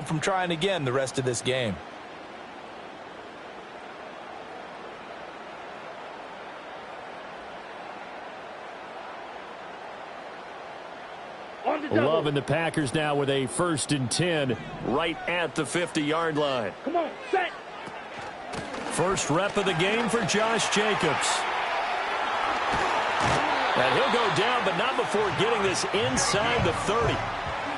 from trying again the rest of this game. Loving the Packers now with a 1st and 10 right at the 50-yard line. Come on, set. First rep of the game for Josh Jacobs. And he'll go down, but not before getting this inside the 30.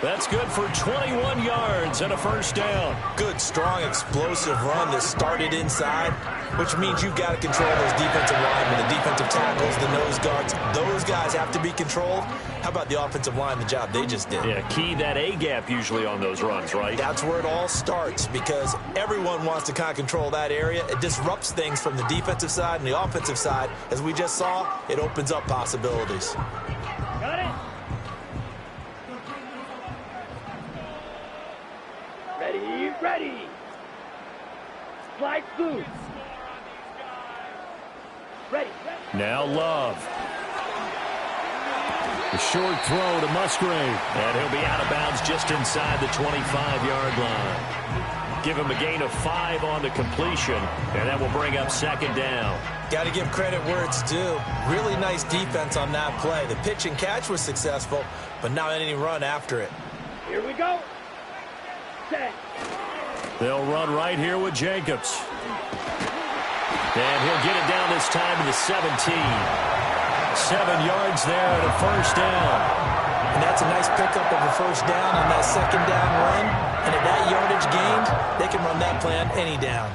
That's good for 21 yards and a 1st down. Good, strong, explosive run that started inside, which means you've got to control those defensive linemen, the defensive tackles, the nose guards. Those guys have to be controlled. How about the offensive line, the job they just did? Yeah, key that A-gap usually on those runs, right? That's where it all starts because everyone wants to kind of control that area. It disrupts things from the defensive side and the offensive side. As we just saw, it opens up possibilities. Got it. Ready. Slide through. Ready. Now Love. The short throw to Musgrave. And he'll be out of bounds just inside the 25-yard line. Give him a gain of 5 on the completion, and that will bring up 2nd down. Got to give credit where it's due. Really nice defense on that play. The pitch and catch was successful, but not any run after it. Here we go. Set. They'll run right here with Jacobs. And he'll get it down this time to the 17. 7 yards there and a 1st down. And that's a nice pickup of a 1st down on that 2nd down run. And at that yardage gained, they can run that play on any down.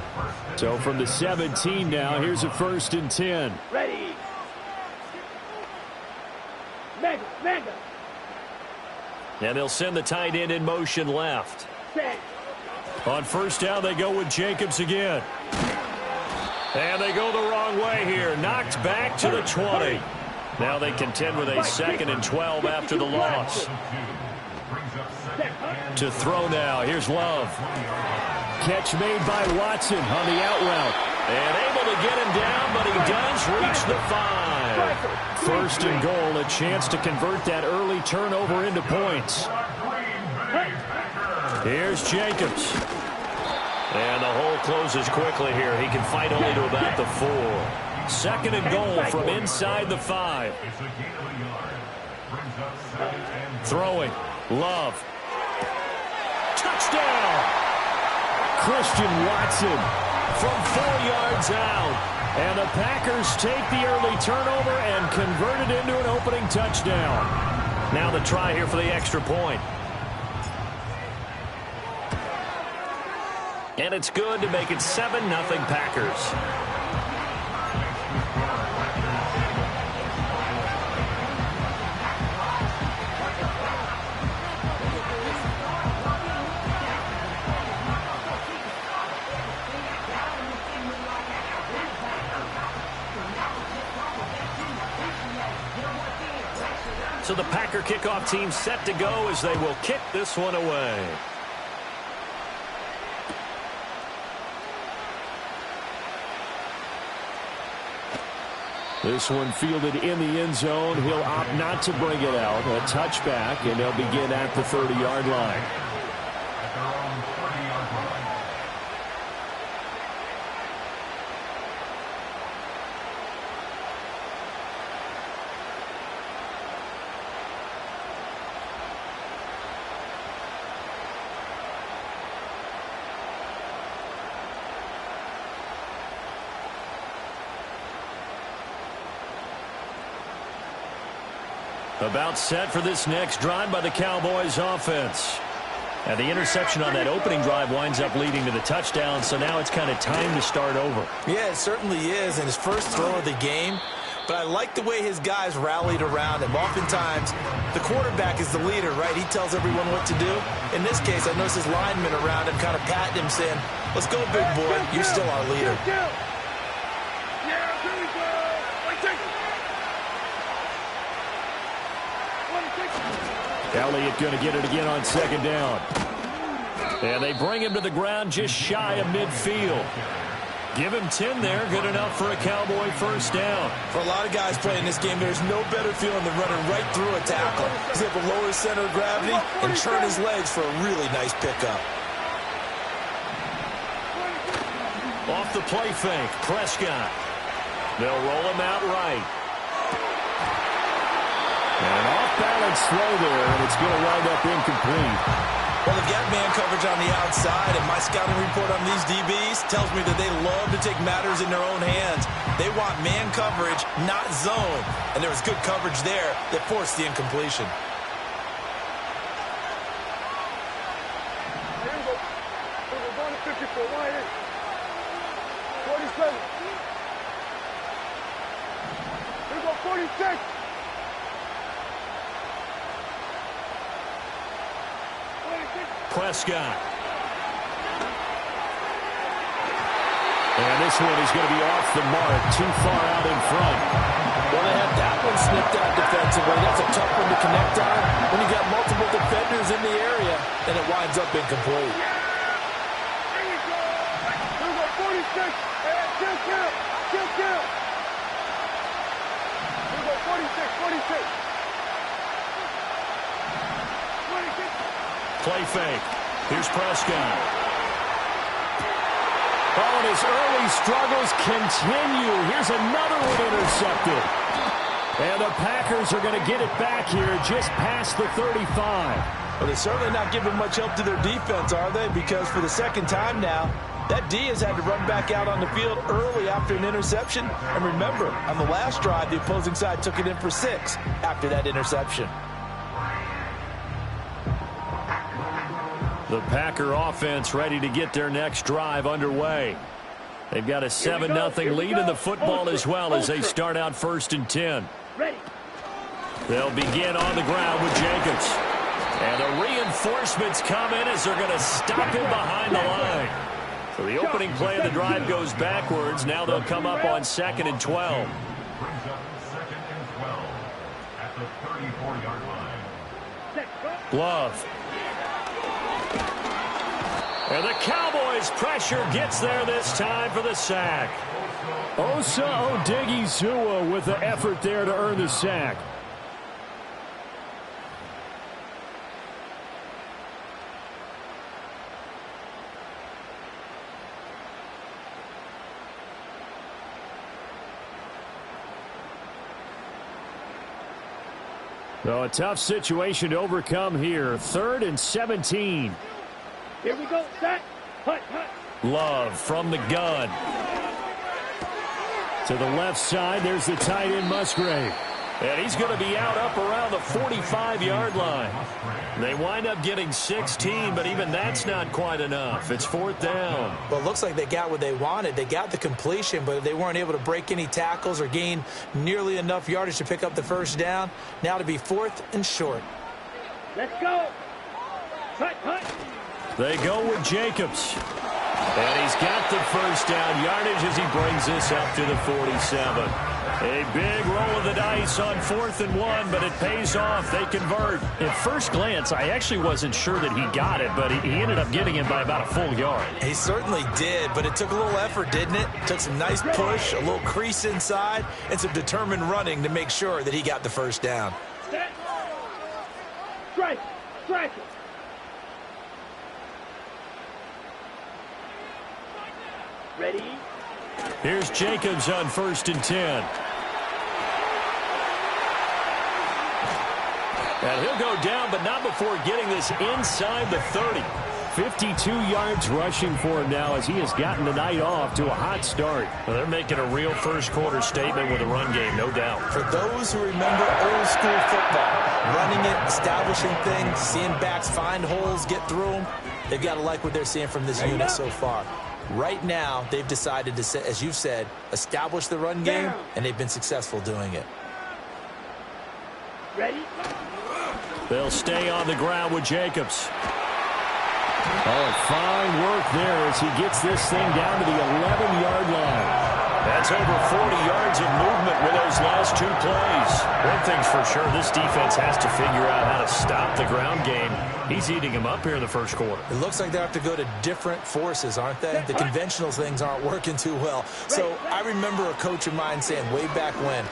So from the 17 now, here's a 1st and 10. Ready. Mega. And they'll send the tight end in motion left. Set. On 1st down, they go with Jacobs again. And they go the wrong way here. Knocked back to the 20. Now they contend with a 2nd and 12 after the loss. To throw now. Here's Love. Catch made by Watson on the out route. And able to get him down, but he does reach the 5. 1st and goal, a chance to convert that early turnover into points. Here's Jacobs. And the hole closes quickly here. He can fight only to about the 4. 2nd and goal from inside the 5. Throwing. Love. Touchdown! Christian Watson from 4 yards out. And the Packers take the early turnover and convert it into an opening touchdown. Now the try here for the extra point. And it's good to make it 7-0 Packers. So the Packer kickoff team set to go as they will kick this one away. This one fielded in the end zone. He'll opt not to bring it out. A touchback, and they'll begin at the 30-yard line. About set for this next drive by the Cowboys offense. And the interception on that opening drive winds up leading to the touchdown, so now it's kind of time to start over. Yeah, it certainly is, and his first throw of the game. But I like the way his guys rallied around him. Oftentimes, the quarterback is the leader, right? He tells everyone what to do. In this case, I noticed his linemen around him kind of patting him, saying, "Let's go, big boy. You're still our leader." Elliott going to get it again on 2nd down. And they bring him to the ground just shy of midfield. Give him 10 there. Good enough for a Cowboy 1st down. For a lot of guys playing this game, there's no better feeling than running right through a tackle. He's able to lower his center of gravity and turn his legs for a really nice pickup. Off the play fake, Prescott. They'll roll him out right. And an off-balance throw there, and it's going to wind up incomplete. Well, they've got man coverage on the outside, and my scouting report on these DBs tells me that they love to take matters in their own hands. They want man coverage, not zone. And there was good coverage there that forced the incompletion. Here we go. We're going to 54. Wide in. 47. Here we go. 46. Prescott. And this one is going to be off the mark, too far out in front. Well, they had that one snipped out defensively. That's a tough one to connect on when you got multiple defenders in the area, and it winds up incomplete. Here we go. Here we go. 46. Hey, chill, chill. Chill, chill. Here we go. 46. 46. 26. Play fake. Here's Prescott. Oh, and his early struggles continue. Here's another one intercepted. And the Packers are going to get it back here just past the 35. Well, they're certainly not giving much help to their defense, are they? Because for the second time now, that D has had to run back out on the field early after an interception. And remember, on the last drive, the opposing side took it in for 6 after that interception. The Packer offense ready to get their next drive underway. They've got a 7-0 lead in the football as well as they start out 1st and 10. Ready. They'll begin on the ground with Jacobs. And the reinforcements come in as they're going to stop him behind the line. So the opening play of the drive goes backwards. Now they'll come up on 2nd and 12. Brings up 2nd and 12 at the 34-yard line. Glove. And the Cowboys' pressure gets there this time for the sack. Osa Odighizuwa with the effort there to earn the sack. So a tough situation to overcome here. 3rd and 17. Here we go. Set. Hut, hut. Love from the gun. To the left side, there's the tight end Musgrave. And he's going to be out up around the 45-yard line. They wind up getting 16, but even that's not quite enough. It's 4th down. Well, it looks like they got what they wanted. They got the completion, but they weren't able to break any tackles or gain nearly enough yardage to pick up the 1st down. Now to be 4th and short. Let's go. Hut, hut. They go with Jacobs. And he's got the 1st down yardage as he brings this up to the 47. A big roll of the dice on 4th and 1, but it pays off. They convert. At first glance, I actually wasn't sure that he got it, but he ended up getting it by about a full yard. He certainly did, but it took a little effort, didn't it? Took some nice push, a little crease inside, and some determined running to make sure that he got the 1st down. Set. Strike. Strike it. Ready. Here's Jacobs on 1st and 10. And he'll go down, but not before getting this inside the 30. 52 yards rushing for him now as he has gotten the night off to a hot start. Well, they're making a real first-quarter statement with a run game, no doubt. For those who remember old-school football, running it, establishing things, seeing backs find holes, get through them, they've got to like what they're seeing from this unit so far. Right now, they've decided to, as you've said, establish the run game, and they've been successful doing it. Ready. They'll stay on the ground with Jacobs. Oh, fine work there as he gets this thing down to the 11-yard line. That's over 40 yards of movement with those last 2 plays. One thing's for sure, this defense has to figure out how to stop the ground game. He's eating them up here in the 1st quarter. It looks like they have to go to different forces, aren't they? The conventional things aren't working too well. So I remember a coach of mine saying way back when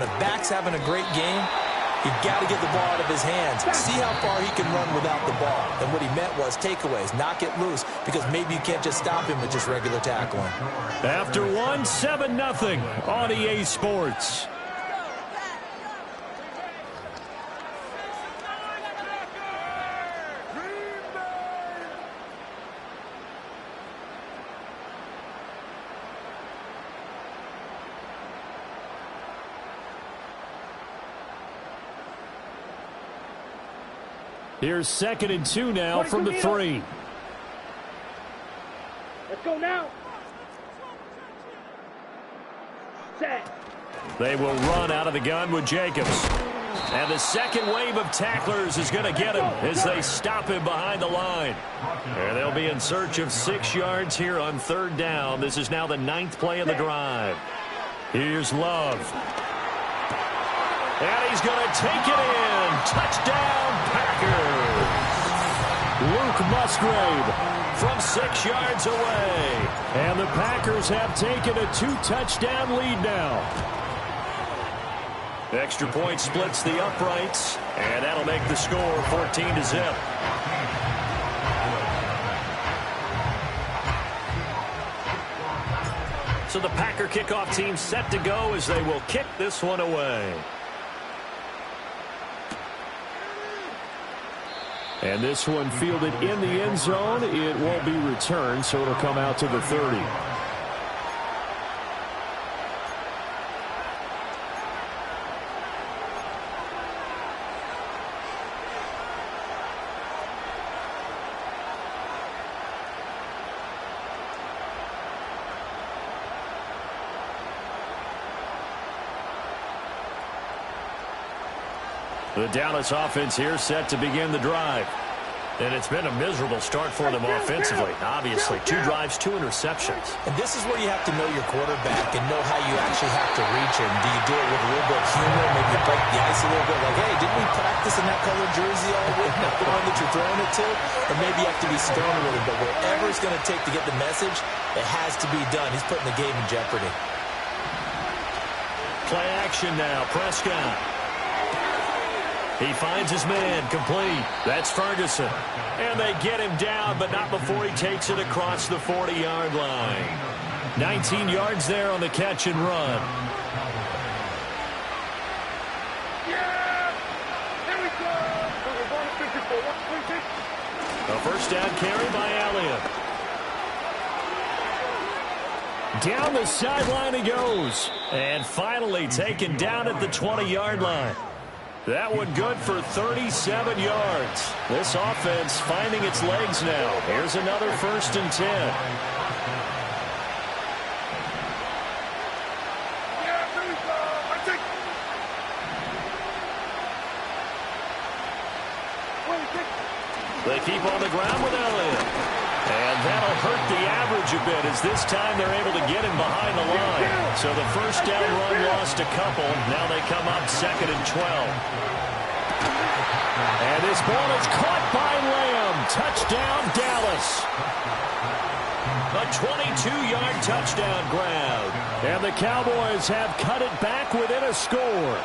a back's having a great game, You got to get the ball out of his hands. See how far he can run without the ball. And what he meant was takeaways, not get loose, because maybe you can't just stop him with just regular tackling. After one, 7-0 on EA Sports. Here's 2nd and 2 now from the 3. Let's go now. Set. They will run out of the gun with Jacobs. And the second wave of tacklers is going to get him as they stop him behind the line. And they'll be in search of 6 yards here on 3rd down. This is now the 9th play of the drive. Here's Love. And he's going to take it in. Touchdown, Packers. Luke Musgrave from 6 yards away. And the Packers have taken a 2-touchdown lead now. Extra point splits the uprights, and that'll make the score 14-0. So the Packer kickoff team set to go as they will kick this one away. And this one fielded in the end zone. It won't be returned, so it'll come out to the 30. The Dallas offense here set to begin the drive. And it's been a miserable start for them offensively. Obviously, 2 drives, 2 interceptions. And this is where you have to know your quarterback and know how you actually have to reach him. Do you do it with a little bit of humor? Maybe you break the ice a little bit. Like, hey, didn't we practice in that colored jersey all week? Not the one that you're throwing it to? Or maybe you have to be stern with it. But whatever it's going to take to get the message, it has to be done. He's putting the game in jeopardy. Play action now. Prescott. He finds his man, complete. That's Ferguson. And they get him down, but not before he takes it across the 40-yard line. 19 yards there on the catch and run. Yeah! Here we go! We're going to 54. A first down carry by Elliott. Down the sideline he goes. And finally taken down at the 20-yard line. That one good for 37 yards. This offense finding its legs now. Here's another 1st and 10. Yeah, here we go. I take. They keep on the ground with Elliott. And that'll hurt the average a bit as this time they're able to get him behind the line. So the first down run lost a couple. Now they come up 2nd and 12. And this ball is caught by Lamb. Touchdown, Dallas. A 22-yard touchdown grab. And the Cowboys have cut it back within a score.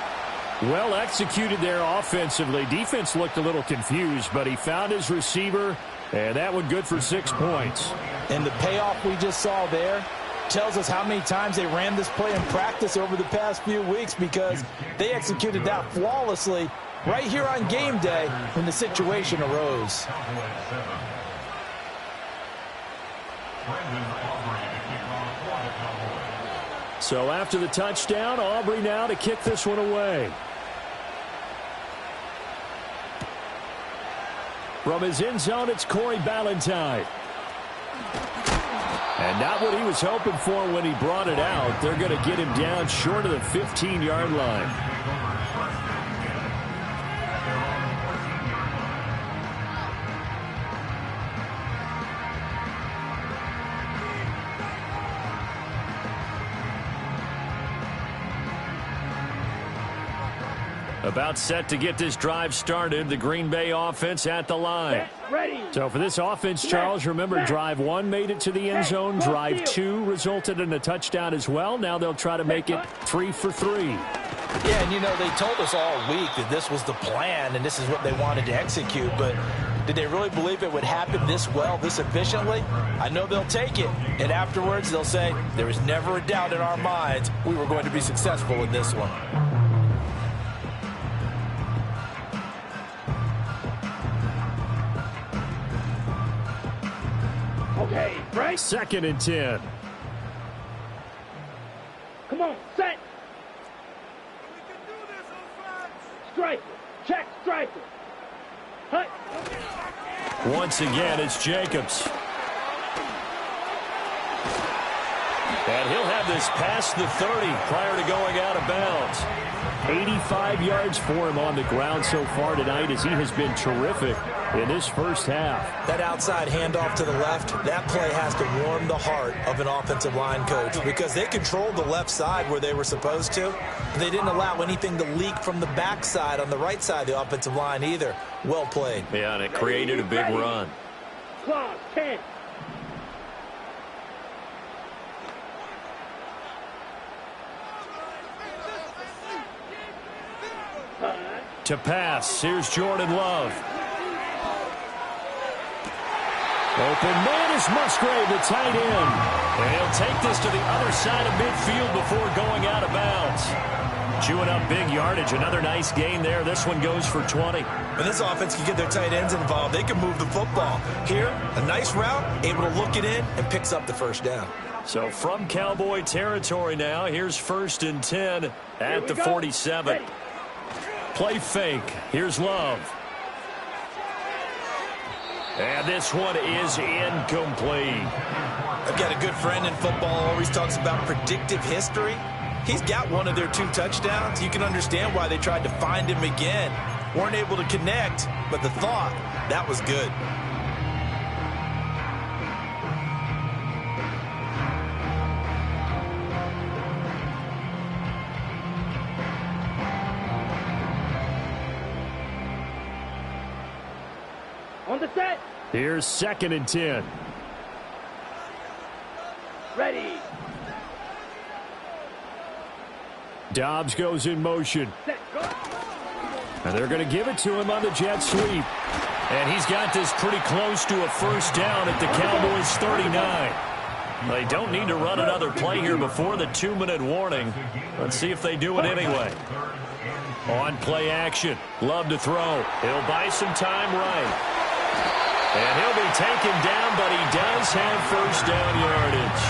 Well executed there offensively. Defense looked a little confused, but he found his receiver, and that one good for 6 points. And the payoff we just saw there tells us how many times they ran this play in practice over the past few weeks, because they executed that flawlessly right here on game day when the situation arose. So after the touchdown, Aubrey now to kick this one away. From his end zone, it's Corey Ballantyne. And not what he was hoping for when he brought it out. They're going to get him down short of the 15-yard line. About set to get this drive started. The Green Bay offense at the line. So for this offense, Charles, remember drive 1 made it to the end zone. Drive 2 resulted in a touchdown as well. Now they'll try to make it 3 for 3. Yeah, and you know, they told us all week that this was the plan and this is what they wanted to execute, but did they really believe it would happen this well, this efficiently? I know they'll take it, and afterwards they'll say, there was never a doubt in our minds we were going to be successful in this one. Okay, break. 2nd and 10. Come on, set. Striker. Check striker. Hut. Once again, it's Jacobs. And he'll have this past the 30 prior to going out of bounds. 85 yards for him on the ground so far tonight as he has been terrific in this first half. That outside handoff to the left, that play has to warm the heart of an offensive line coach because they controlled the left side where they were supposed to. They didn't allow anything to leak from the backside on the right side of the offensive line either. Well played. Yeah, and it created a big run. Clock 10. To pass, here's Jordan Love. Open man is Musgrave, the tight end. And he'll take this to the other side of midfield before going out of bounds. Chewing up big yardage. Another nice gain there. This one goes for 20. When this offense can get their tight ends involved, they can move the football. Here, a nice route, able to look it in, and picks up the first down. So from Cowboy territory now, here's 1st and 10 at the 47. Ready. Play fake. Here's Love. And this one is incomplete. I've got a good friend in football, always talks about predictive history. He's got one of their 2 touchdowns. You can understand why they tried to find him again. Weren't able to connect, but the thought, that was good. On the set. Here's 2nd and 10. Ready. Dobbs goes in motion. Set. Go. And they're going to give it to him on the jet sweep. And he's got this pretty close to a first down at the Cowboys' 39. They don't need to run another play here before the 2-minute warning. Let's see if they do it anyway. On play action. Love to throw. He'll buy some time right. And he'll be taken down, but he does have first down yardage.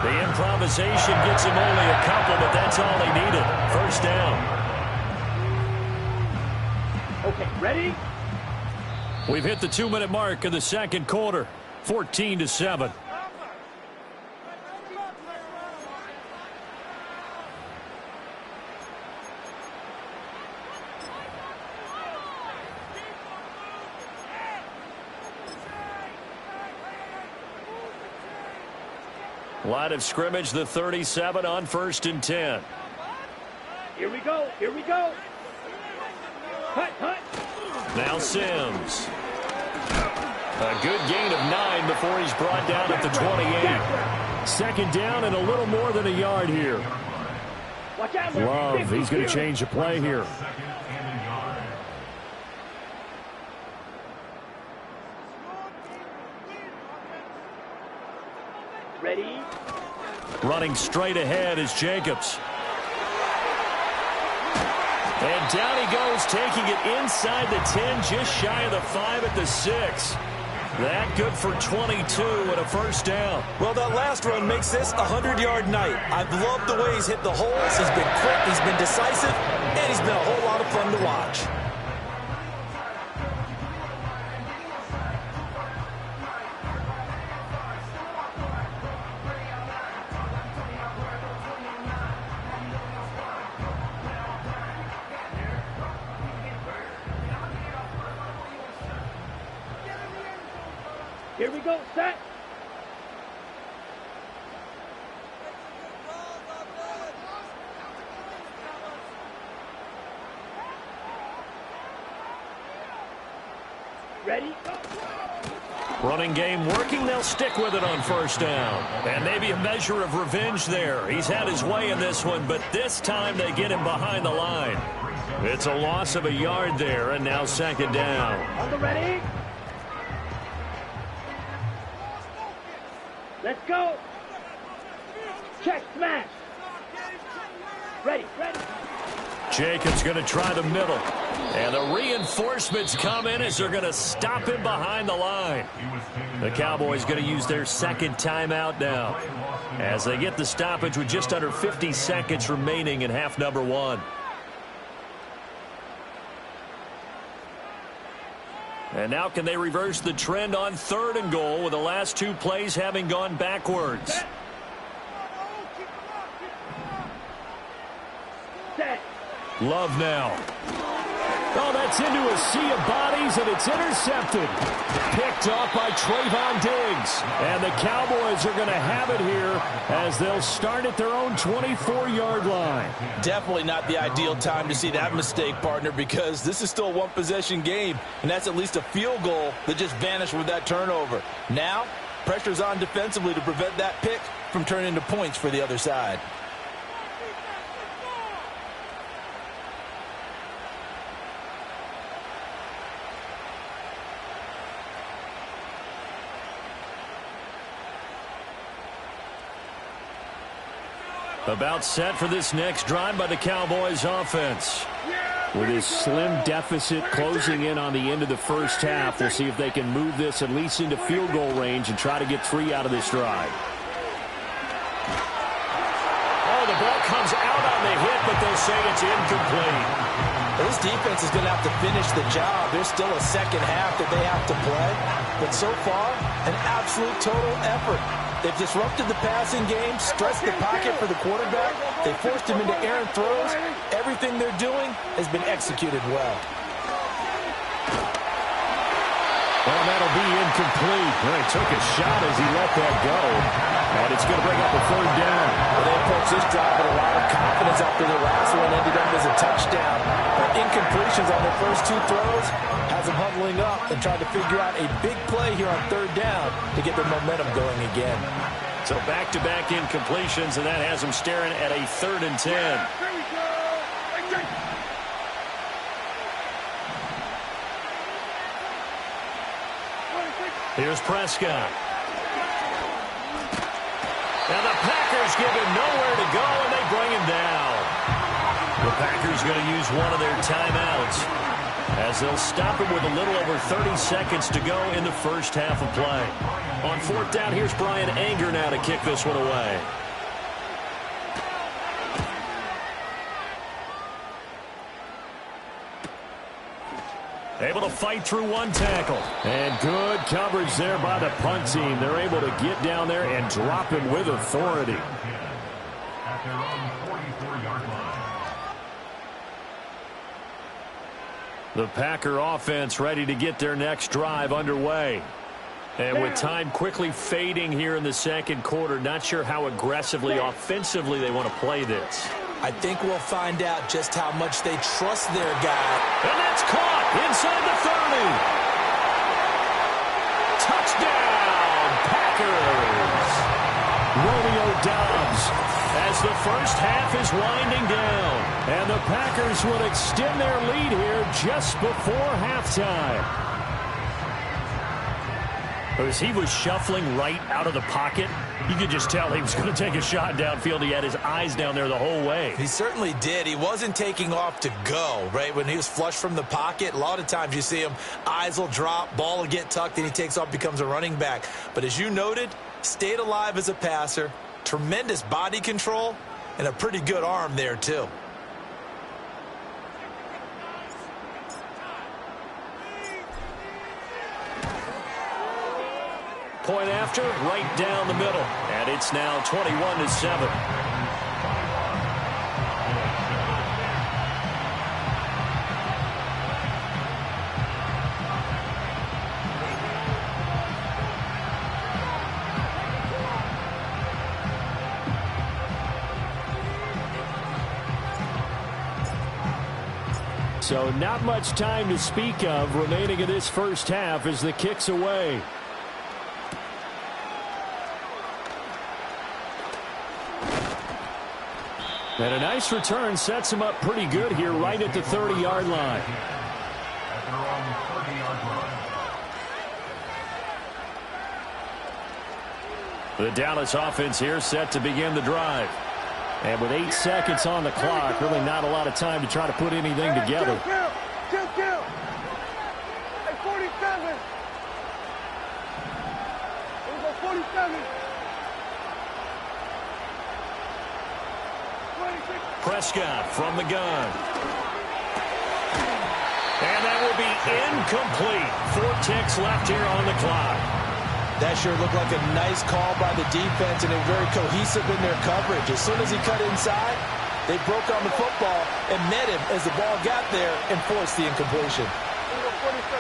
The improvisation gets him only a couple, but that's all he needed. First down. Okay, ready. We've hit the 2-minute mark of the second quarter. 14-7. Line of scrimmage, the 37 on 1st and 10. Here we go. Here we go. Hut, hut. Now Sims. A good gain of 9 before he's brought down at the 28. Second down and a little more than a yard here. Watch out. Love, he's going to change the play here. Ready. Running straight ahead is Jacobs. And down he goes, taking it inside the 10, just shy of the 5 at the 6. That good for 22 and a first down. Well, that last run makes this a 100-yard night. I've loved the way he's hit the holes. He's been quick, he's been decisive, and he's been a whole lot of fun to watch. Here we go. Set. Ready. Go. Running game working. They'll stick with it on first down. And maybe a measure of revenge there. He's had his way in this one, but this time they get him behind the line. It's a loss of a yard there, and now second down. On the ready. Let's go. Check, smash. Ready, ready. Jacobs going to try the middle. And the reinforcements come in as they're going to stop him behind the line. The Cowboys going to use their second timeout now as they get the stoppage with just under 50 seconds remaining in half number one. And now can they reverse the trend on third and goal with the last two plays having gone backwards? Set. Love now. Oh, that's into a sea of bodies, and it's intercepted. Picked off by Trayvon Diggs. And the Cowboys are going to have it here as they'll start at their own 24-yard line. Definitely not the ideal time to see that mistake, partner, because this is still a one-possession game, and that's at least a field goal that just vanished with that turnover. Now, pressure's on defensively to prevent that pick from turning into points for the other side. About set for this next drive by the Cowboys offense. With his slim deficit closing in on the end of the first half, we'll see if they can move this at least into field goal range and try to get 3 out of this drive. Oh, the ball comes out on the hit, but they'll say it's incomplete. This defense is going to have to finish the job. There's still a second half that they have to play. But so far, an absolute total effort. They've disrupted the passing game, stressed the pocket for the quarterback. They forced him into errant throws. Everything they're doing has been executed well. Well, that'll be incomplete. Well, he took a shot as he let that go. And it's going to bring up a third down. Well, they approached this drive with a lot of confidence after the last one ended up as a touchdown. But incompletions on their first two throws has them huddling up and trying to figure out a big play here on third down to get their momentum going again. So back-to-back incompletions, and that has them staring at a 3rd and 10. Here we go. Here's Prescott. And the Packers give him nowhere to go, and they bring him down. The Packers going to use one of their timeouts as they'll stop him with a little over 30 seconds to go in the first half of play. On 4th down, here's Brian Anger now to kick this one away. Able to fight through one tackle. And good coverage there by the punt team. They're able to get down there and drop him with authority. At their own 44-yard line. The Packer offense ready to get their next drive underway. And with time quickly fading here in the second quarter, not sure how aggressively, offensively they want to play this. I think we'll find out just how much they trust their guy. And that's caught inside the 30. Touchdown, Packers. Romeo Doubs as the first half is winding down. And the Packers would extend their lead here just before halftime. As he was shuffling right out of the pocket, you could just tell he was going to take a shot downfield. He had his eyes down there the whole way. He certainly did. He wasn't taking off to go, right? When he was flush from the pocket, a lot of times you see him, eyes will drop, ball will get tucked, and he takes off, becomes a running back. But as you noted, stayed alive as a passer, tremendous body control, and a pretty good arm there, too. Point after, right down the middle. And it's now 21-7. So not much time to speak of remaining in this first half as the kick's away. And a nice return sets him up pretty good here right at the 30-yard line. At their own 30-yard line. The Dallas offense here set to begin the drive. And with 8 seconds on the clock, really not a lot of time to try to put anything together. Chill. Hey, 47. Here we go, 47. 26. Prescott from the gun. And that will be incomplete. 4 ticks left here on the clock. That sure looked like a nice call by the defense, and they were very cohesive in their coverage. As soon as he cut inside, they broke on the football and met him as the ball got there and forced the incompletion. Here we go, 47.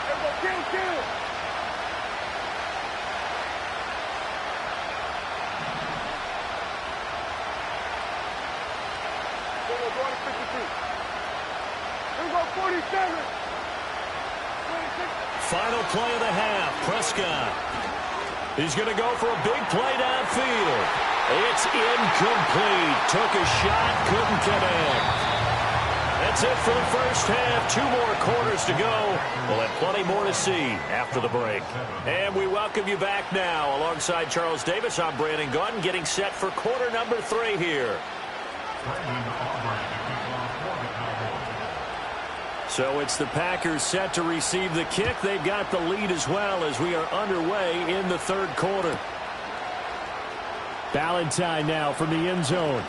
Here we go, kill. Here we go, 53. Here we go, 47. 26. Final play of the half. Prescott. He's going to go for a big play downfield. It's incomplete. Took a shot, couldn't connect. That's it for the first half. 2 more quarters to go. We'll have plenty more to see after the break. And we welcome you back now. Alongside Charles Davis, I'm Brandon Gunn, getting set for quarter number 3 here. So it's the Packers set to receive the kick. They've got the lead as well as we are underway in the 3rd quarter. Valentine now from the end zone.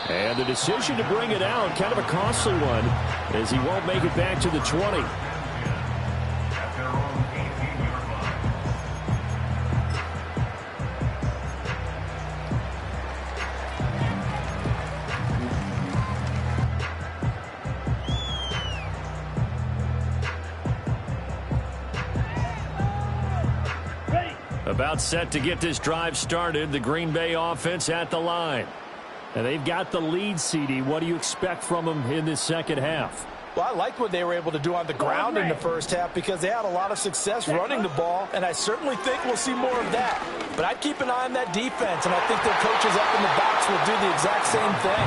And the decision to bring it out, kind of a costly one, as he won't make it back to the 20. At their own 18-yard line. About set to get this drive started. The Green Bay offense at the line. And they've got the lead, CD. What do you expect from them in this second half? Well, I liked what they were able to do on the ground in the first half because they had a lot of success running the ball, and I certainly think we'll see more of that. But I'd keep an eye on that defense, and I think their coaches up in the box will do the exact same thing.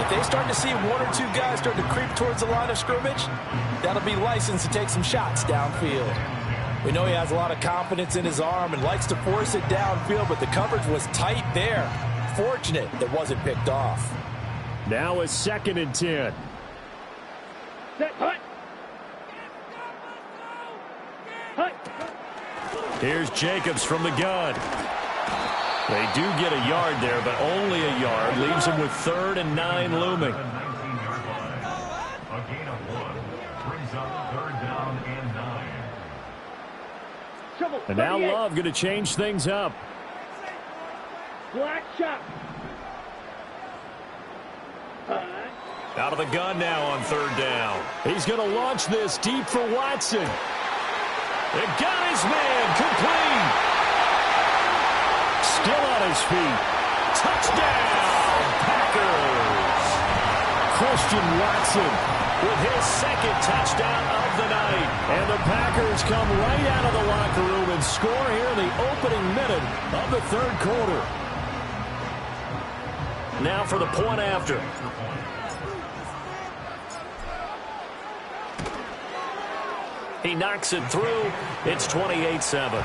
If they start to see 1 or 2 guys start to creep towards the line of scrimmage, that'll be licensed to take some shots downfield. We know he has a lot of confidence in his arm and likes to force it downfield, but the coverage was tight there. Fortunate it wasn't picked off. Now a 2nd and 10. Set, hut. Here's Jacobs from the gun. They do get a yard there, but only a yard. Leaves them with 3rd and 9 looming. 19-yard line. A gain of 1. Brings up 3rd down and 9. And now Love going to change things up. Black shot. Out of the gun now on 3rd down. He's going to launch this deep for Watson. It got his man complete. Still on his feet. Touchdown, Packers. Christian Watson with his 2nd touchdown of the night. And the Packers come right out of the locker room and score here in the opening minute of the 3rd quarter. Now for the point after. He knocks it through. It's 28-7.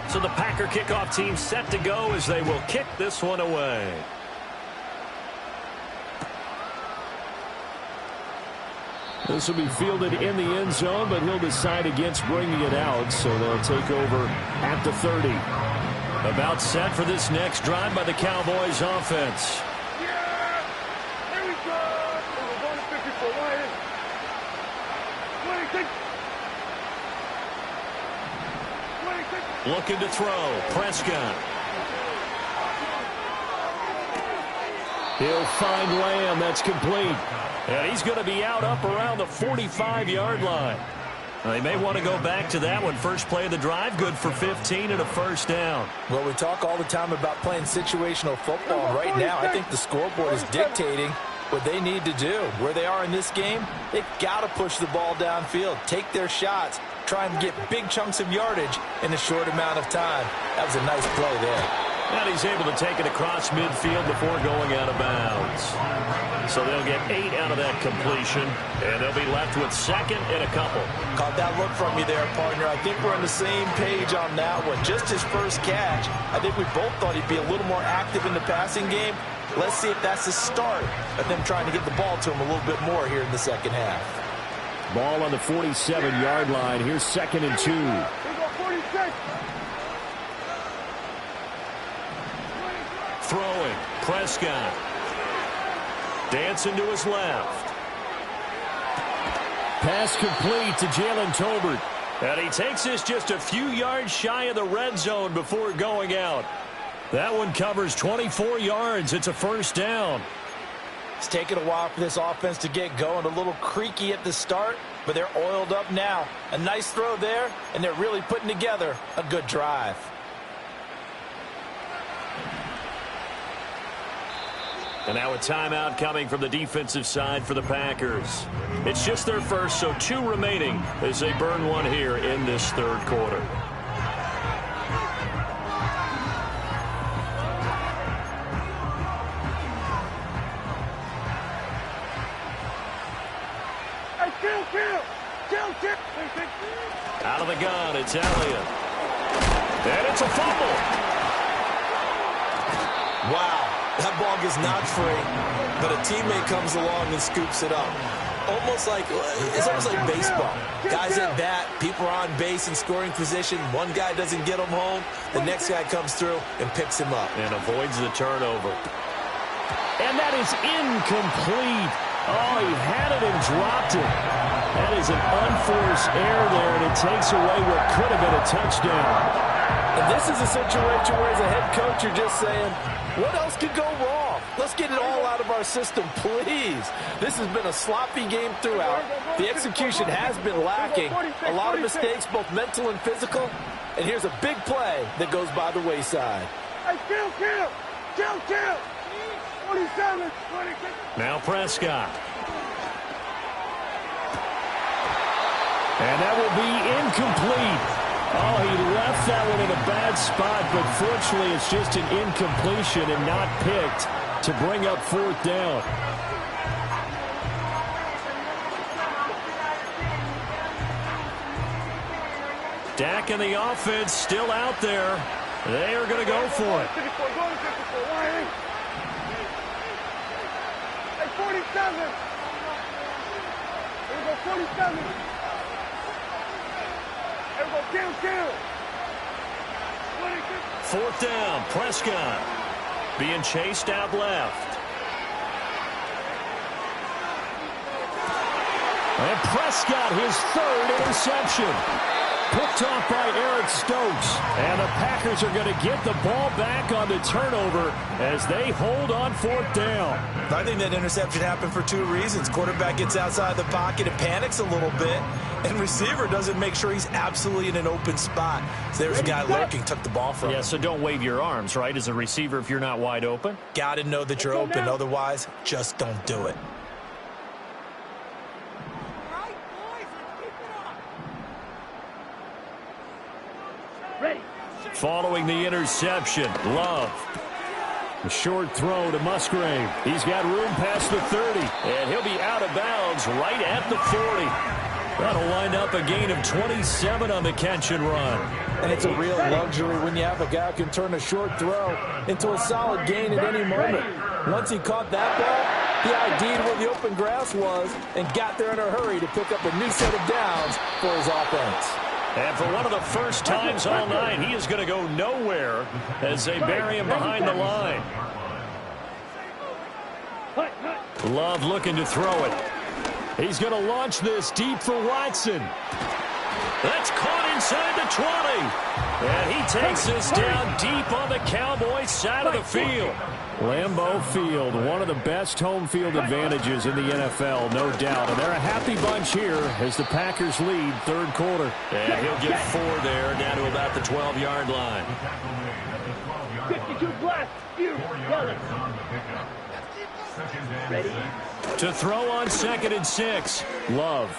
So the Packer kickoff team set to go as they will kick this one away. This will be fielded in the end zone, but he'll decide against bringing it out, so they'll take over at the 30. About set for this next drive by the Cowboys offense. Yeah! Here we go! We're going to 54. Why is 26. 26. Looking to throw. Prescott. He'll find Lamb. That's complete. And he's going to be out up around the 45-yard line. They may want to go back to that one. First play of the drive, good for 15 and a first down. Well, we talk all the time about playing situational football. Right now, I think the scoreboard is dictating what they need to do. Where they are in this game, they've got to push the ball downfield, take their shots, try and get big chunks of yardage in a short amount of time. That was a nice play there. And he's able to take it across midfield before going out of bounds. So they'll get 8 out of that completion, and they'll be left with second and a couple. Caught that look from you there, partner. I think we're on the same page on that one. Just his first catch, I think we both thought he'd be a little more active in the passing game. Let's see if that's the start of them trying to get the ball to him a little bit more here in the second half. Ball on the 47-yard line. Here's 2nd and 2. Throwing, Prescott. Dancing to his left. Pass complete to Jalen Tolbert. And he takes this just a few yards shy of the red zone before going out. That one covers 24 yards. It's a first down. It's taken a while for this offense to get going. A little creaky at the start, but they're oiled up now. A nice throw there, and they're really putting together a good drive. And now a timeout coming from the defensive side for the Packers. It's just their first, so 2 remaining as they burn one here in this third quarter. Out of the gun, it's Elliott. And it's a fumble. Wow. That ball gets knocked free, but a teammate comes along and scoops it up. It's almost like baseball. Guys at bat, people are on base in scoring position. One guy doesn't get him home. The next guy comes through and picks him up. And avoids the turnover. And that is incomplete. Oh, he had it and dropped it. That is an unforced error there, and it takes away what could have been a touchdown. And this is a situation where as a head coach, you're just saying, what else could go wrong? Let's get it all out of our system, please. This has been a sloppy game throughout. The execution has been lacking. A lot of mistakes, both mental and physical. And here's a big play that goes by the wayside. Hey, kill! 27, 26. Now Prescott. And that will be incomplete. Oh, he left that one in a bad spot, but fortunately it's just an incompletion and not picked to bring up 4th down. Dak and the offense still out there. They are going to go for it. 47. Here we go, 47. Here we go, kill. 4th down, Prescott being chased out left. And Prescott, his 3rd interception. Picked off by Eric Stokes. And the Packers are going to get the ball back on the turnover as they hold on 4th down. I think that interception happened for 2 reasons. Quarterback gets outside the pocket and panics a little bit, and receiver doesn't make sure he's absolutely in an open spot. So there's a guy lurking, took the ball from him. Yeah, so don't wave your arms, right, as a receiver if you're not wide open. Got to know that you're open. Otherwise, just don't do it. Following the interception, Love. A short throw to Musgrave. He's got room past the 30. And he'll be out of bounds right at the 40. That'll wind up a gain of 27 on the catch and run. And it's a real luxury when you have a guy who can turn a short throw into a solid gain at any moment. Once he caught that ball, he ID'd where the open grass was and got there in a hurry to pick up a new set of downs for his offense. And for one of the first times all night, he is going to go nowhere as they bury him behind the line. Love looking to throw it. He's going to launch this deep for Watson. That's caught inside the 20. And he takes this down deep on the Cowboys side of the field. Lambeau Field, one of the best home field advantages in the NFL, no doubt. And they're a happy bunch here as the Packers lead third quarter. And he'll get 4 there, down to about the 12-yard line. 52 black, you, yellow. Ready? To throw on 2nd and 6, Love.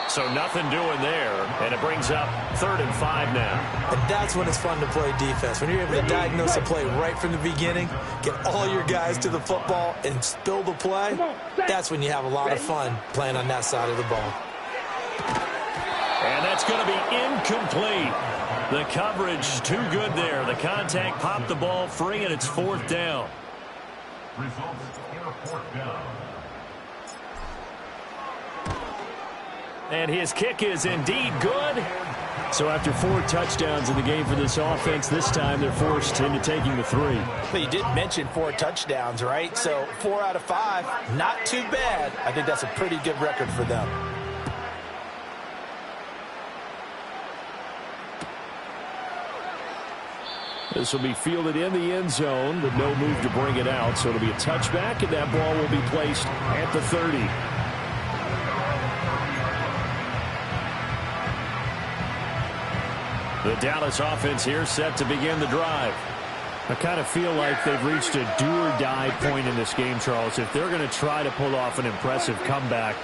So nothing doing there, and it brings up 3rd and 5 now. And that's when it's fun to play defense. When you're able to diagnose a play right from the beginning, get all your guys to the football, and spill the play, that's when you have a lot of fun playing on that side of the ball. And that's going to be incomplete. The coverage too good there. The contact popped the ball free, and it's 4th down. Results in a 4th down. And his kick is indeed good. So after 4 touchdowns in the game for this offense, this time they're forced into taking the 3. But you did mention 4 touchdowns, right? So 4 out of 5, not too bad. I think that's a pretty good record for them. This will be fielded in the end zone, but no move to bring it out. So it'll be a touchback, and that ball will be placed at the 30. The Dallas offense here set to begin the drive. I kind of feel like they've reached a do-or-die point in this game, Charles. If they're going to try to pull off an impressive comeback,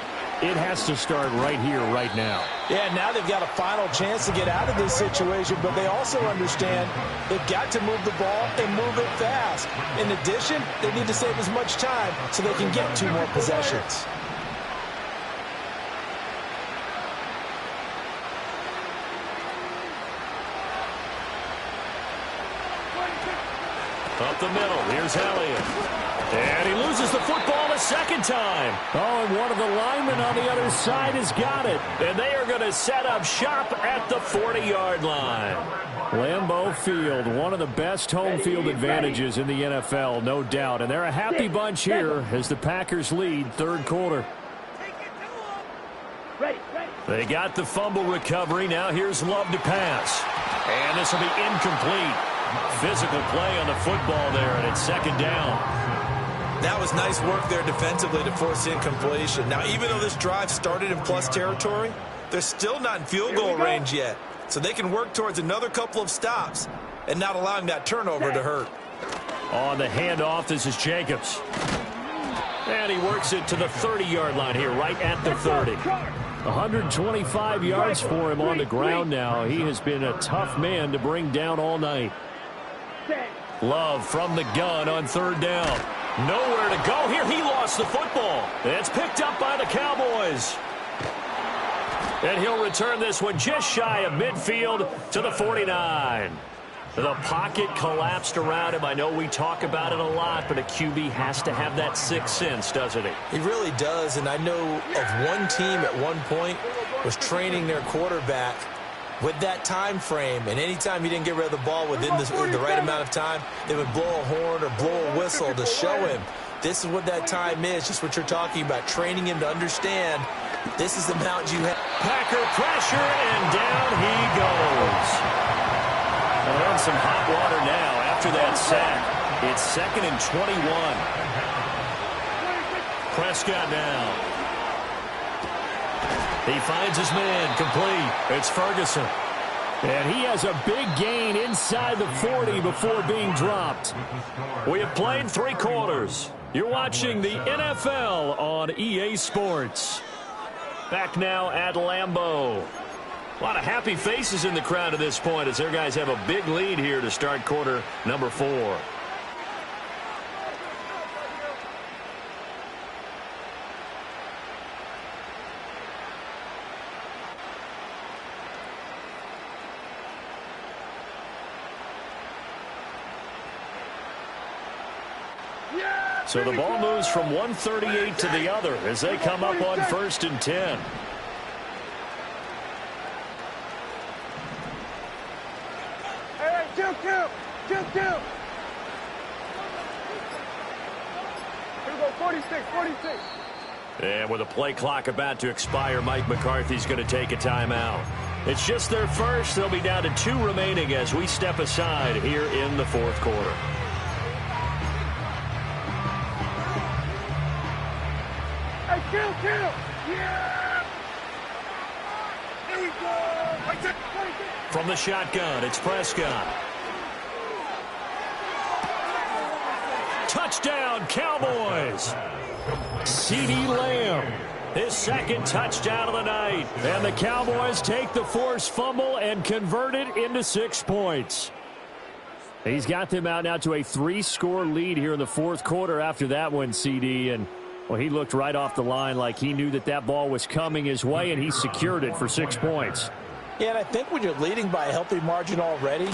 it has to start right here, right now. Yeah, now they've got a final chance to get out of this situation, but they also understand they've got to move the ball and move it fast. In addition, they need to save as much time so they can get 2 more possessions. Up the middle, here's Elliott. And he loses the football a second time. Oh, and one of the linemen on the other side has got it. And they are going to set up shop at the 40-yard line. Lambeau Field, one of the best home field advantages in the NFL, no doubt. And they're a happy bunch here as the Packers lead third quarter. They got the fumble recovery. Now here's Love to pass. And this will be incomplete. Physical play on the football there, and it's 2nd down. That was nice work there defensively to force incompletion. Now, even though this drive started in plus territory, they're still not in field goal range yet. So they can work towards another couple of stops and not allowing that turnover to hurt. On the handoff, this is Jacobs. And he works it to the 30-yard line here, right at the 30. 125 yards for him on the ground now. He has been a tough man to bring down all night. Love from the gun on 3rd down. Nowhere to go here. He lost the football. It's picked up by the Cowboys. And he'll return this one just shy of midfield to the 49. The pocket collapsed around him. I know we talk about it a lot, but a QB has to have that 6th sense, doesn't he? He really does, and I know of one team at one point was training their quarterback with that time frame, and anytime he didn't get rid of the ball within the right amount of time, they would blow a horn or blow a whistle to show him this is what that time is, just what you're talking about, training him to understand this is the amount you have. Packer pressure, and down he goes. And some hot water now after that sack. It's 2nd and 21. Prescott now. He finds his man, complete. It's Ferguson. And he has a big gain inside the 40 before being dropped. We have played 3 quarters. You're watching the NFL on EA Sports. Back now at Lambeau. A lot of happy faces in the crowd at this point as their guys have a big lead here to start quarter number 4. So the ball moves from 138 to the other as they come up on 1st and 10. Hey, 2-2. 2-2. Here we go, 46, 46. And with a play clock about to expire, Mike McCarthy's going to take a timeout. It's just their first. They'll be down to 2 remaining as we step aside here in the fourth quarter. Hey, kill! Yeah! Here we go! From the shotgun, it's Prescott. Touchdown, Cowboys! CeeDee Lamb, his second touchdown of the night. And the Cowboys take the forced fumble and convert it into 6 points. He's got them out now to a 3-score lead here in the fourth quarter after that one, CD. And, well, he looked right off the line like he knew that that ball was coming his way, and he secured it for 6 points. Yeah, and I think when you're leading by a healthy margin already,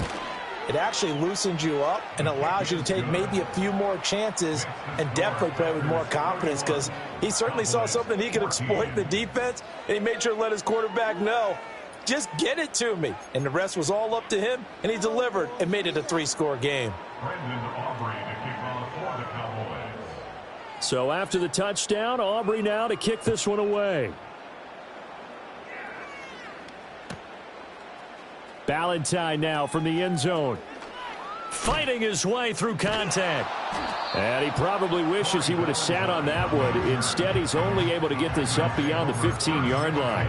it actually loosens you up and allows you to take maybe a few more chances and definitely play with more confidence, because he certainly saw something he could exploit in the defense, and he made sure to let his quarterback know, just get it to me. And the rest was all up to him, and he delivered and made it a 3-score game. So after the touchdown, Aubrey now to kick this one away. Ballantyne now from the end zone. Fighting his way through contact. And he probably wishes he would have sat on that one. Instead, he's only able to get this up beyond the 15-yard line.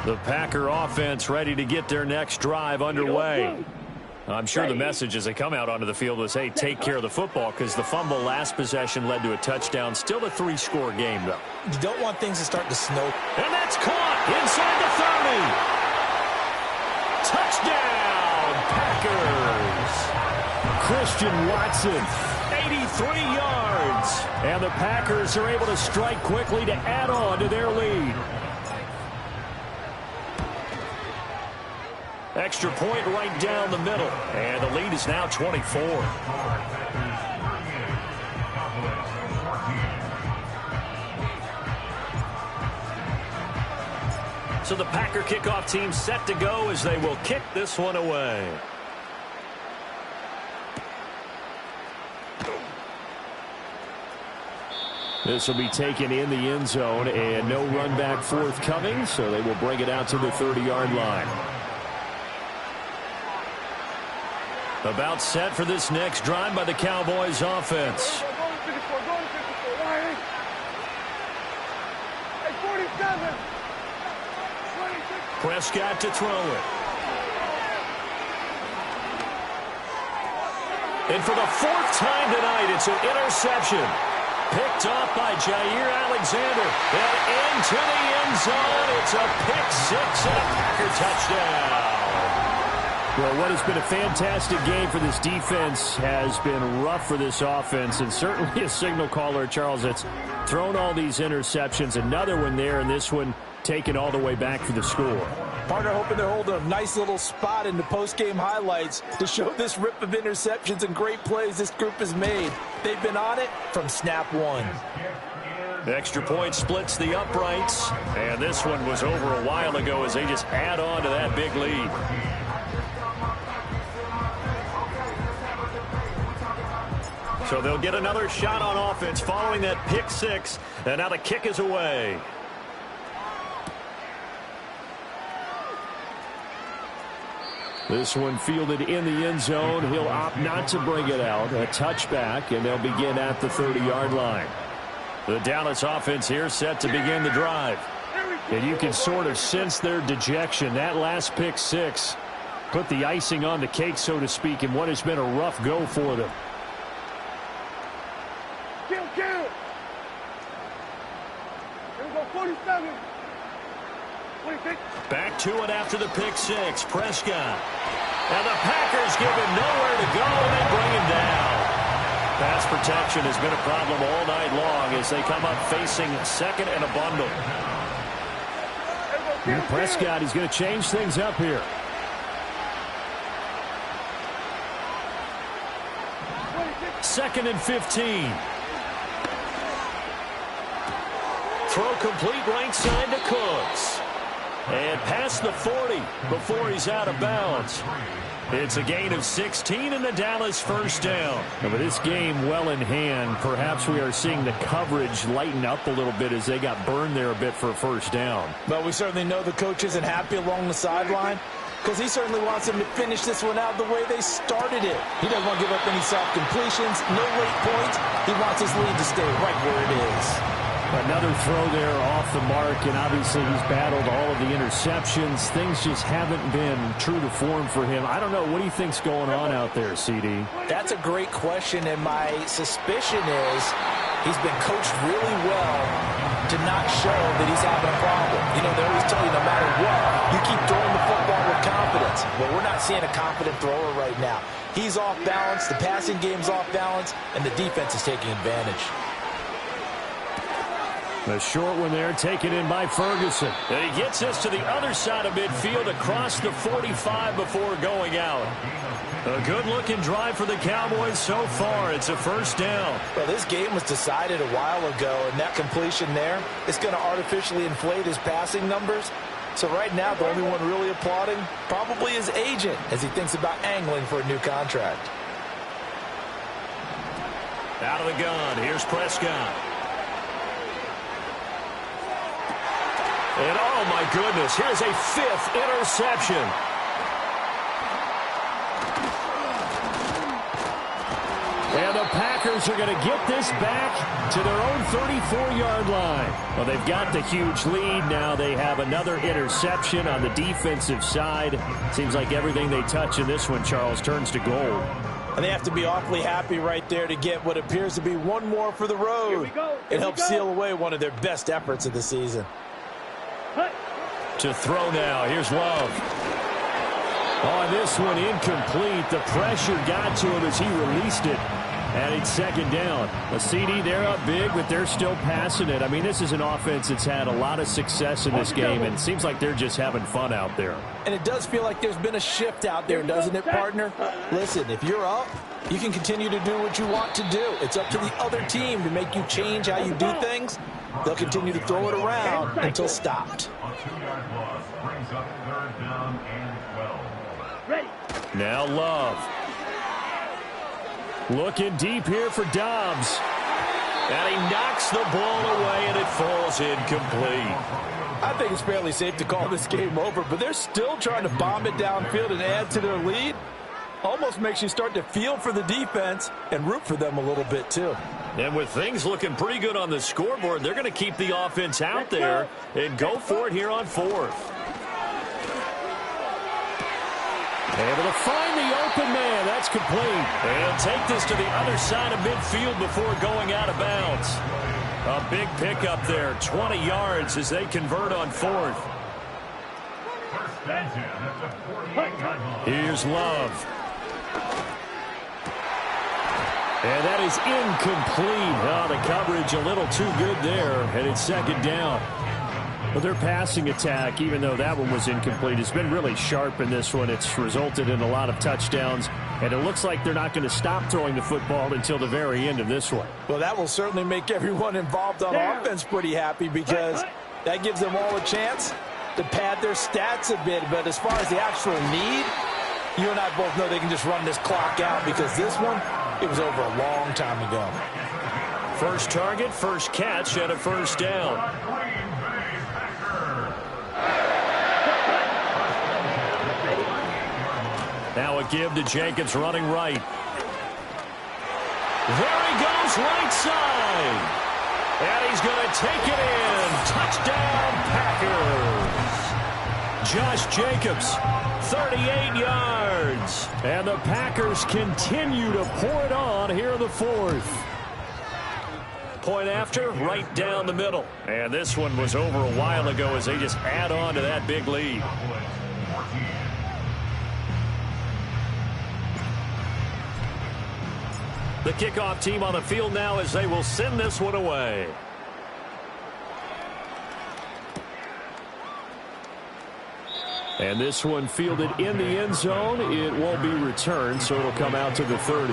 The Packer offense ready to get their next drive underway. I'm sure the message as they come out onto the field was, hey, take care of the football, because the fumble last possession led to a touchdown. Still a 3-score game, though. You don't want things to start to snow. And that's caught inside the 30. Touchdown, Packers. Christian Watson, 83 yards. And the Packers are able to strike quickly to add on to their lead. Extra point right down the middle. And the lead is now 24. So the Packer kickoff team set to go as they will kick this one away. This will be taken in the end zone, and no run back forthcoming, so they will bring it out to the 30-yard line. About set for this next drive by the Cowboys offense. Prescott to throw it. And for the 4th time tonight, it's an interception. Picked off by Jair Alexander. And into the end zone. It's a pick 6 and a Packer touchdown. Well, what has been a fantastic game for this defense has been rough for this offense, and certainly a signal caller, Charles, that's thrown all these interceptions. Another one there, and this one taken all the way back for the score. Partner hoping they're holding a nice little spot in the post-game highlights to show this rip of interceptions and great plays this group has made. They've been on it from snap one. Extra point splits the uprights, and this one was over a while ago as they just add on to that big lead. So they'll get another shot on offense following that pick 6, and now the kick is away. This one fielded in the end zone. He'll opt not to bring it out. A touchback, and they'll begin at the 30-yard line. The Dallas offense here set to begin the drive. And you can sort of sense their dejection. That last pick 6 put the icing on the cake, so to speak, in what has been a rough go for them. Kill! Here we go, 47. 26. Back to it after the pick 6. Prescott. And the Packers give him nowhere to go, and they bring him down. Pass protection has been a problem all night long as they come up facing second and a bundle. Prescott, he's going to change things up here. Second and 15. Throw complete right side to Cooks. And past the 40 before he's out of bounds. It's a gain of 16 and the Dallas first down. And with this game well in hand, perhaps we are seeing the coverage lighten up a little bit as they got burned there a bit for a first down. But we certainly know the coach isn't happy along the sideline because he certainly wants them to finish this one out the way they started it. He doesn't want to give up any soft completions, no late points. He wants his lead to stay right where it is. Another throw there off the mark, and obviously he's battled all of the interceptions. Things just haven't been true to form for him. I don't know. What do you think's going on out there, CD? That's a great question, and my suspicion is he's been coached really well to not show that he's having a problem. You know, they always tell you no matter what, you keep throwing the football with confidence. Well, we're not seeing a confident thrower right now. He's off balance, the passing game's off balance, and the defense is taking advantage. A short one there, taken in by Ferguson. And he gets us to the other side of midfield across the 45 before going out. A good-looking drive for the Cowboys so far. It's a first down. Well, this game was decided a while ago, and that completion there is going to artificially inflate his passing numbers. So right now, the only one really applauding probably his agent as he thinks about angling for a new contract. Out of the gun, here's Prescott. And, oh, my goodness, here's a 5th interception. And the Packers are going to get this back to their own 34-yard line. Well, they've got the huge lead. Now they have another interception on the defensive side. Seems like everything they touch in this one, Charles, turns to gold. And they have to be awfully happy right there to get what appears to be one more for the road. It helps seal away one of their best efforts of the season. To throw now. Here's Love. On this one, incomplete. The pressure got to him as he released it. And it's second down. A CD, they're up big, but they're still passing it. I mean, this is an offense that's had a lot of success in this game, and it seems like they're just having fun out there. And it does feel like there's been a shift out there, doesn't it, partner? Listen, if you're up, you can continue to do what you want to do. It's up to the other team to make you change how you do things. They'll continue to throw it around until stopped. A 2-yard loss brings up 3rd down and 12. Ready. Now Love. Looking deep here for Dobbs. And he knocks the ball away, and it falls incomplete. I think it's fairly safe to call this game over, but they're still trying to bomb it downfield and add to their lead. Almost makes you start to feel for the defense and root for them a little bit, too. And with things looking pretty good on the scoreboard, they're going to keep the offense out there and go for it here on 4th. Able to find the open man. That's complete. And take this to the other side of midfield before going out of bounds. A big pickup there, 20 yards as they convert on 4th. First and 10 at the 48-yard line. Here's Love. And that is incomplete. Oh, the coverage a little too good there, and it's second down. But their passing attack, even though that one was incomplete, has been really sharp in this one. It's resulted in a lot of touchdowns, and it looks like they're not going to stop throwing the football until the very end of this one. Well, that will certainly make everyone involved on offense pretty happy because that gives them all a chance to pad their stats a bit. But as far as the actual need, you and I both know they can just run this clock out because this one, it was over a long time ago. First target, first catch, and a first down. Now a give to Jenkins running right. There he goes right side. And he's going to take it in. Touchdown, Packers. Josh Jacobs, 38 yards. And the Packers continue to pour it on here in the 4th. Point after, right down the middle. And this one was over a while ago as they just add on to that big lead. The kickoff team on the field now as they will send this one away. And this one fielded in the end zone. It won't be returned, so it'll come out to the 30.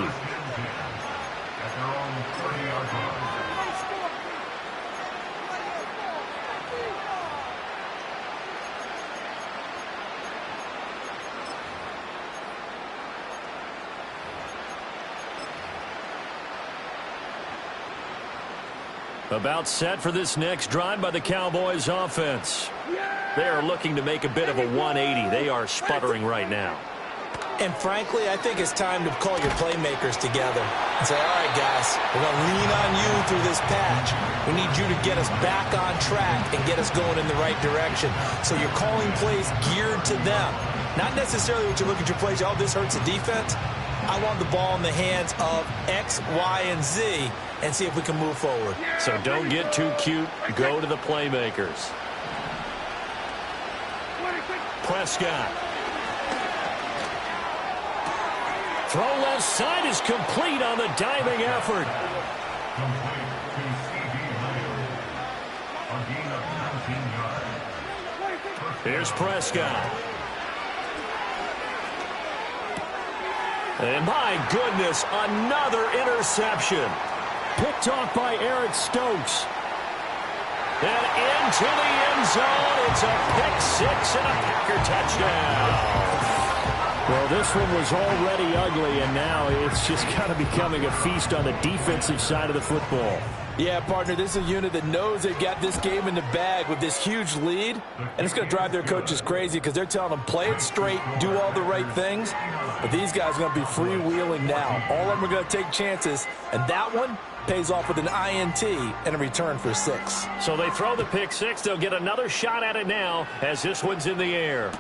About set for this next drive by the Cowboys offense. They are looking to make a bit of a 180. They are sputtering right now. And frankly, I think it's time to call your playmakers together and say, all right, guys, we're going to lean on you through this patch. We need you to get us back on track and get us going in the right direction. So you're calling plays geared to them. Not necessarily what you look at your plays, oh, this hurts the defense. I want the ball in the hands of X, Y, and Z and see if we can move forward. So don't get too cute. Go to the playmakers. Prescott. Throw left side is complete on the diving effort. Complete to C.D. Lamb. A gain of 19 yards. Here's Prescott. And my goodness, another interception. Picked off by Eric Stokes. And into the end zone. It's a pick six and a Packer touchdown. Well, this one was already ugly, and now it's just kind of becoming a feast on the defensive side of the football. Yeah, partner, this is a unit that knows they've got this game in the bag with this huge lead, and it's going to drive their coaches crazy because they're telling them play it straight, do all the right things, but these guys are going to be freewheeling now. All of them are going to take chances, and that one pays off with an INT and a return for 6. So they throw the pick six. They'll get another shot at it now as this one's in the air.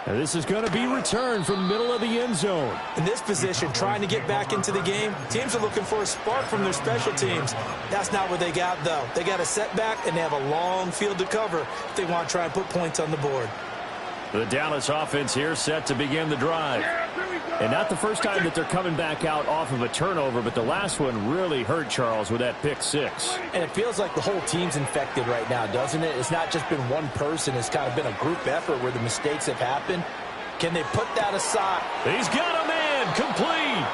And this is going to be returned from the middle of the end zone. In this position, trying to get back into the game, teams are looking for a spark from their special teams. That's not what they got, though. They got a setback, and they have a long field to cover if they want to try and put points on the board. The Dallas offense here set to begin the drive. And not the first time that they're coming back out off of a turnover, but the last one really hurt Charles with that pick six. And it feels like the whole team's infected right now, doesn't it? It's not just been one person. It's kind of been a group effort where the mistakes have happened. Can they put that aside? He's got a man complete.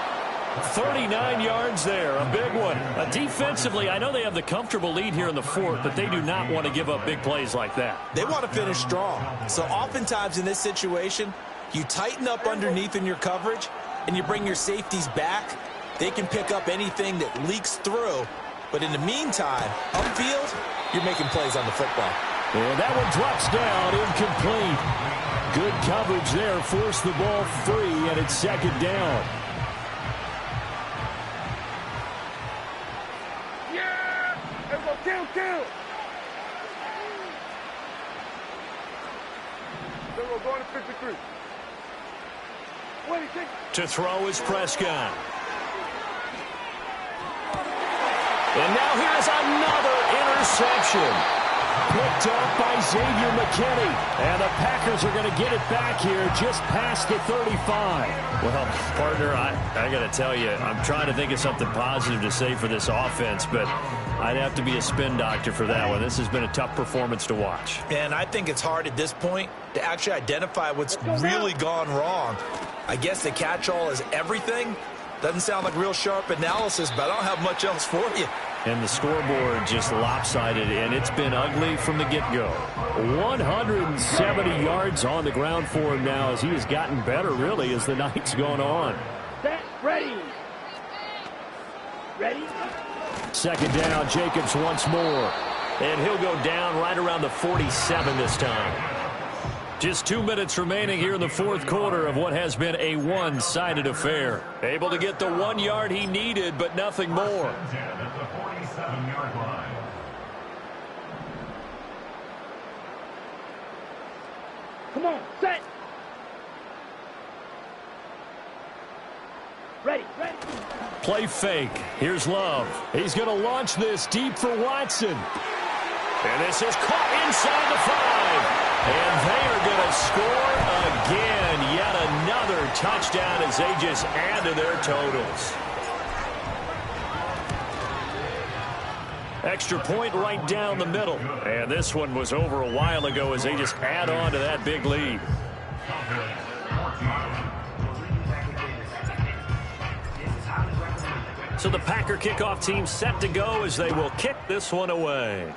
39 yards there, a big one. Defensively, I know they have the comfortable lead here in the fourth, but they do not want to give up big plays like that. They want to finish strong. So oftentimes in this situation, you tighten up underneath in your coverage, and you bring your safeties back. They can pick up anything that leaks through. But in the meantime, upfield, you're making plays on the football. And that one drops down, incomplete. Good coverage there, forced the ball free, and it's second down. Kill! Then we're going to 53. To throw is Prescott. And now here's another interception. Picked off by Xavier McKinney. And the Packers are going to get it back here just past the 35. Well, partner, I got to tell you, I'm trying to think of something positive to say for this offense, but I'd have to be a spin doctor for that one. This has been a tough performance to watch. And I think it's hard at this point to actually identify what's really gone wrong. I guess the catch-all is everything. Doesn't sound like real sharp analysis, but I don't have much else for you. And the scoreboard just lopsided, and it's been ugly from the get-go. 170 yards on the ground for him now as he has gotten better, really, as the night's gone on. Set, ready. Ready? Second down, Jacobs once more. And he'll go down right around the 47 this time. Just 2 minutes remaining here in the fourth quarter of what has been a one-sided affair. Able to get the 1 yard he needed, but nothing more. At the 47-yard line. Come on, set. Ready. Play fake. Here's Love. He's going to launch this deep for Watson. And this is caught inside the 5. And they are going to score again. Yet another touchdown as they just add to their totals. Extra point right down the middle. And this one was over a while ago as they just add on to that big lead. So the Packer kickoff team set to go as they will kick this one away.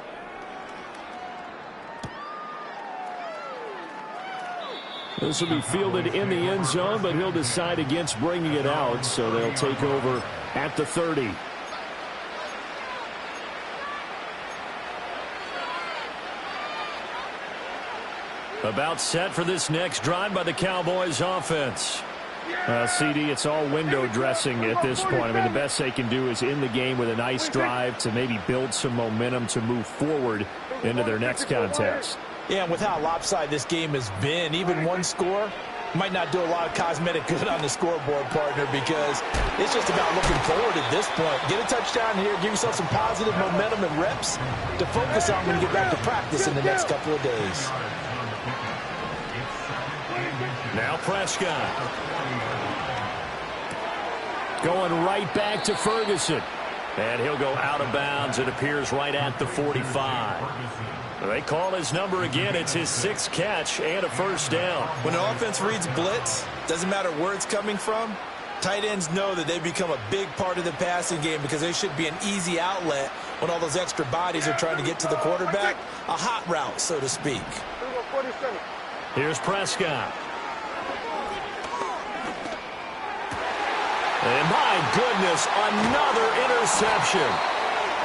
This will be fielded in the end zone, but he'll decide against bringing it out, so they'll take over at the 30. About set for this next drive by the Cowboys offense. CD, it's all window dressing at this point. I mean, the best they can do is in the game with a nice drive to maybe build some momentum to move forward into their next contest. Yeah, and with how lopsided this game has been, even one score might not do a lot of cosmetic good on the scoreboard, partner, because it's just about looking forward at this point. Get a touchdown here, give yourself some positive momentum and reps to focus on when you get back to practice in the next couple of days. Now Prescott. Going right back to Ferguson. And he'll go out of bounds. It appears right at the 45. They call his number again. It's his 6th catch and a first down. When an offense reads blitz, doesn't matter where it's coming from, tight ends know that they become a big part of the passing game because they should be an easy outlet when all those extra bodies are trying to get to the quarterback. A hot route, so to speak. Here's Prescott. And my goodness, another interception.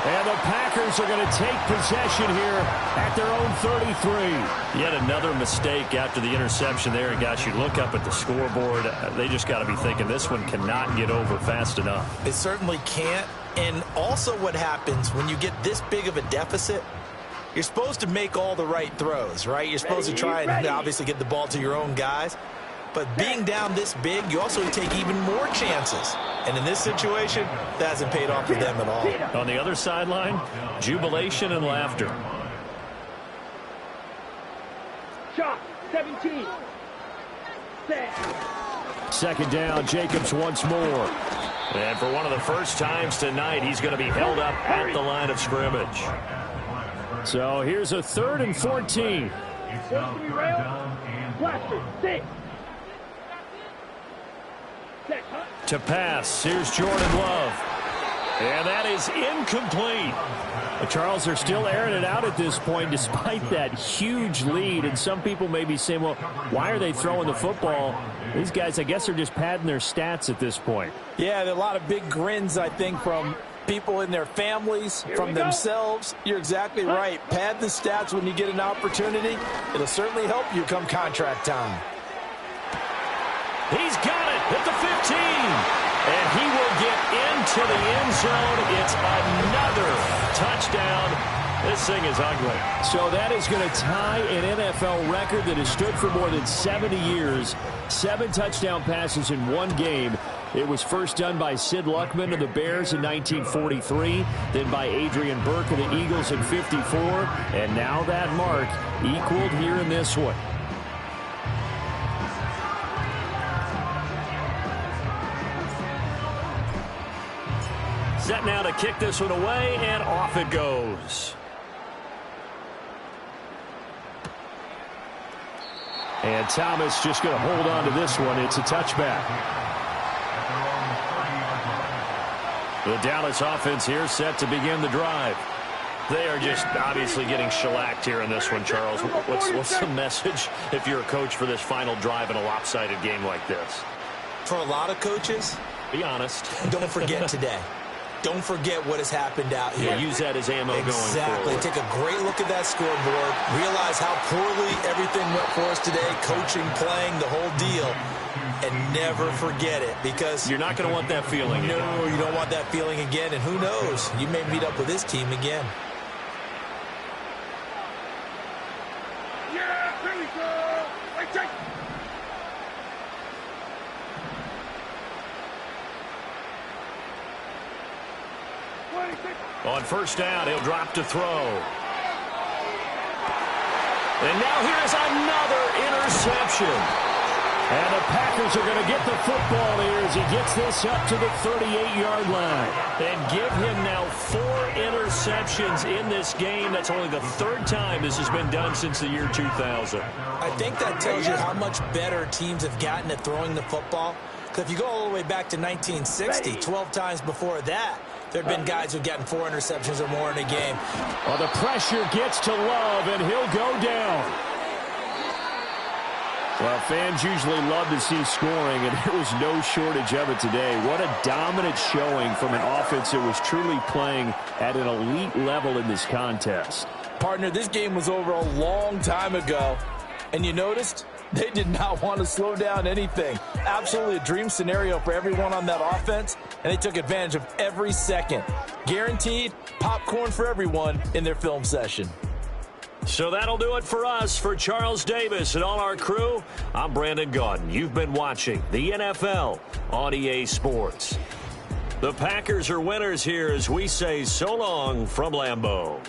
And the Packers are going to take possession here at their own 33. Yet another mistake after the interception there. And gosh, you look up at the scoreboard, they just got to be thinking this one cannot get over fast enough. It certainly can't. And also what happens when you get this big of a deficit, you're supposed to make all the right throws, right? You're supposed to try and obviously get the ball to your own guys. But being down this big, you also take even more chances. And in this situation, that hasn't paid off for them at all. On the other sideline, jubilation and laughter. Shot, 17. Second down, Jacobs once more. And for one of the first times tonight, he's going to be held up at the line of scrimmage. So here's a 3rd and 14. Blaster, 6. To pass, here's Jordan Love. And that is incomplete. Charles, they're still airing it out at this point despite that huge lead. And some people may be saying, well, why are they throwing the football? These guys, I guess, are just padding their stats at this point. Yeah, there are a lot of big grins, I think, from people in their families, from themselves. You're exactly right. Pad the stats when you get an opportunity. It'll certainly help you come contract time. He's got it at the 15. And he will get into the end zone. It's another touchdown. This thing is ugly. So that is going to tie an NFL record that has stood for more than 70 years. 7 touchdown passes in one game. It was first done by Sid Luckman of the Bears in 1943, then by Adrian Burke of the Eagles in 54, and now that mark equaled here in this one. Set now to kick this one away, and off it goes. And Thomas just going to hold on to this one. It's a touchback. The Dallas offense here set to begin the drive. They are just obviously getting shellacked here in this one, Charles. What's the message if you're a coach for this final drive in a lopsided game like this? For a lot of coaches, be honest. Don't forget today. Don't forget what has happened out here. Yeah, use that as ammo going forward. Exactly. Take a great look at that scoreboard. Realize how poorly everything went for us today. Coaching, playing, the whole deal. And never forget it, because you're not going to want that feeling again. No, you don't want that feeling again. And who knows? You may meet up with this team again. Yeah, here we go. Right, check. On first down, he'll drop to throw. And now here's another interception. And the Packers are going to get the football here as he gets this up to the 38-yard line. And give him now 4 interceptions in this game. That's only the 3rd time this has been done since the year 2000. I think that tells you how much better teams have gotten at throwing the football. Because if you go all the way back to 1960, 12 times before that, there have been guys who've gotten 4 interceptions or more in a game. Well, the pressure gets to Love, and he'll go down. Well, fans usually love to see scoring, and there was no shortage of it today. What a dominant showing from an offense that was truly playing at an elite level in this contest. Partner, this game was over a long time ago. And you noticed they did not want to slow down anything. Absolutely a dream scenario for everyone on that offense, and they took advantage of every second. Guaranteed popcorn for everyone in their film session. So that'll do it for us. For Charles Davis and all our crew, I'm Brandon Gaudin. You've been watching the NFL on EA Sports. The Packers are winners here as we say so long from Lambeau.